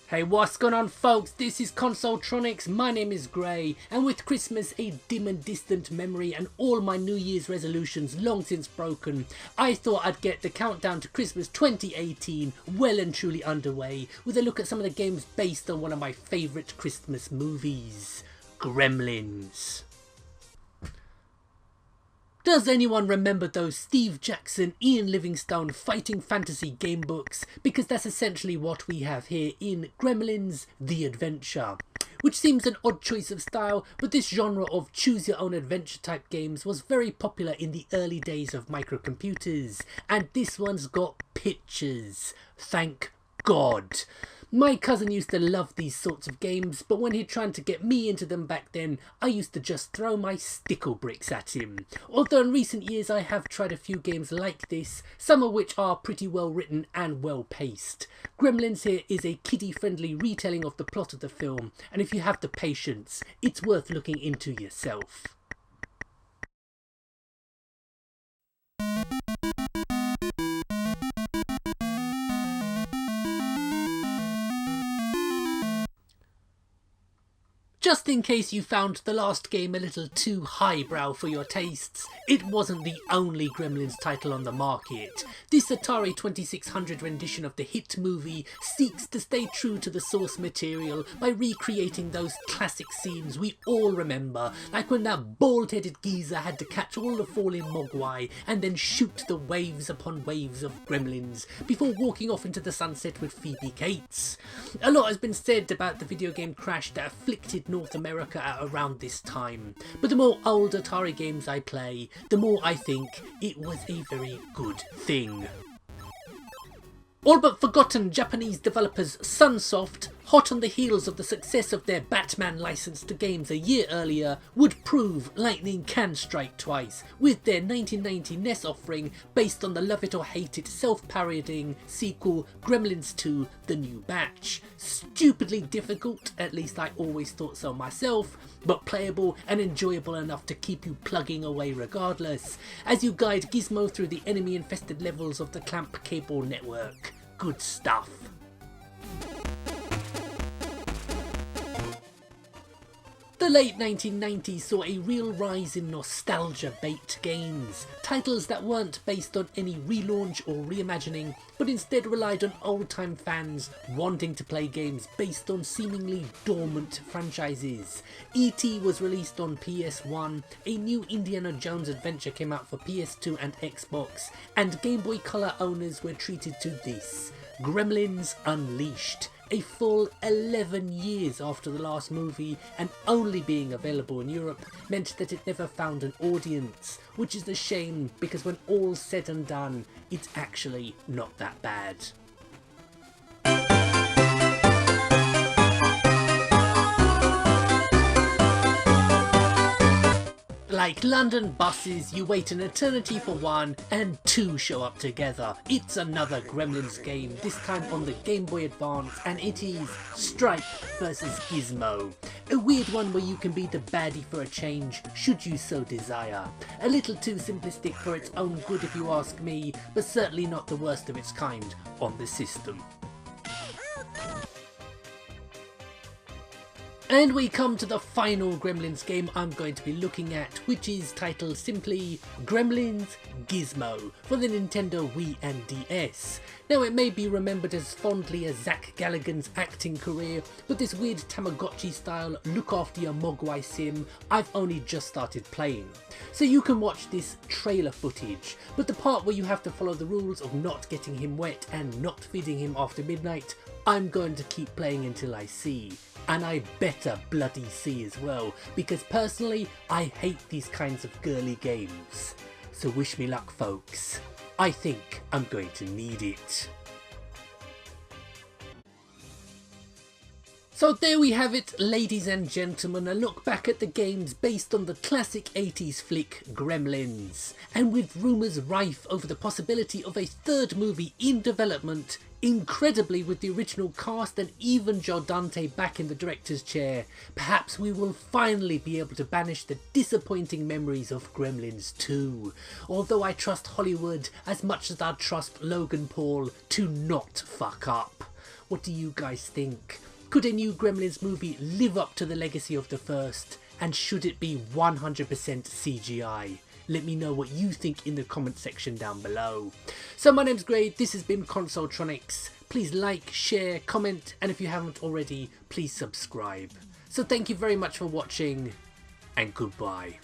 Hey, what's going on folks, this is Consoletronics, my name is Gray, and with Christmas a dim and distant memory and all my New Year's resolutions long since broken, I thought I'd get the countdown to Christmas 2018 well and truly underway with a look at some of the games based on one of my favourite Christmas movies, Gremlins. Does anyone remember those Steve Jackson, Ian Livingstone fighting fantasy game books? Because that's essentially what we have here in Gremlins The Adventure. Which seems an odd choice of style, but this genre of choose your own adventure type games was very popular in the early days of microcomputers. And this one's got pictures. Thank God. My cousin used to love these sorts of games, but when he tried to get me into them back then, I used to just throw my stickle bricks at him. Although in recent years I have tried a few games like this, some of which are pretty well written and well paced. Gremlins here is a kiddie friendly retelling of the plot of the film, and if you have the patience, it's worth looking into yourself. Just in case you found the last game a little too highbrow for your tastes, it wasn't the only Gremlins title on the market. This Atari 2600 rendition of the hit movie seeks to stay true to the source material by recreating those classic scenes we all remember, like when that bald-headed geezer had to catch all the falling mogwai and then shoot the waves upon waves of gremlins before walking off into the sunset with Phoebe Cates. A lot has been said about the video game crash that afflicted North America at around this time, but the more old Atari games I play, the more I think it was a very good thing. All but forgotten Japanese developers Sunsoft, hot on the heels of the success of their Batman licensed games a year earlier, would prove lightning can strike twice with their 1990 NES offering based on the love it or hate it self-parodying sequel Gremlins 2 The New Batch. Stupidly difficult, at least I always thought so myself, but playable and enjoyable enough to keep you plugging away regardless, as you guide Gizmo through the enemy infested levels of the Clamp Cable network. Good stuff. The late 1990s saw a real rise in nostalgia-bait games, titles that weren't based on any relaunch or reimagining, but instead relied on old-time fans wanting to play games based on seemingly dormant franchises. E.T. was released on PS1, a new Indiana Jones adventure came out for PS2 and Xbox, and Game Boy Color owners were treated to this, Gremlins Unleashed. A full 11 years after the last movie, and only being available in Europe meant that it never found an audience, which is a shame because when all's said and done, it's actually not that bad. Like London buses, you wait an eternity for one and two show up together. It's another Gremlins game, this time on the Game Boy Advance, and it is Stripe vs Gizmo. A weird one where you can be the baddie for a change, should you so desire. A little too simplistic for its own good if you ask me, but certainly not the worst of its kind on the system. And we come to the final Gremlins game I'm going to be looking at, which is titled simply Gremlins Gizmo for the Nintendo Wii and DS. Now it may be remembered as fondly as Zach Galligan's acting career, but this weird Tamagotchi style look after your mogwai sim I've only just started playing. So you can watch this trailer footage, but the part where you have to follow the rules of not getting him wet and not feeding him after midnight, I'm going to keep playing until I see. And I better bloody see as well, because personally I hate these kinds of girly games. So wish me luck folks, I think I'm going to need it. So there we have it, ladies and gentlemen, a look back at the games based on the classic 80s flick Gremlins. And with rumours rife over the possibility of a third movie in development, incredibly with the original cast and even Joe Dante back in the director's chair, perhaps we will finally be able to banish the disappointing memories of Gremlins 2. Although I trust Hollywood as much as I trust Logan Paul to not fuck up. What do you guys think? Could a new Gremlins movie live up to the legacy of the first? And should it be 100% CGI? Let me know what you think in the comment section down below. So my name's Gray, this has been Consoletronics. Please like, share, comment, and if you haven't already, please subscribe. So thank you very much for watching, and goodbye.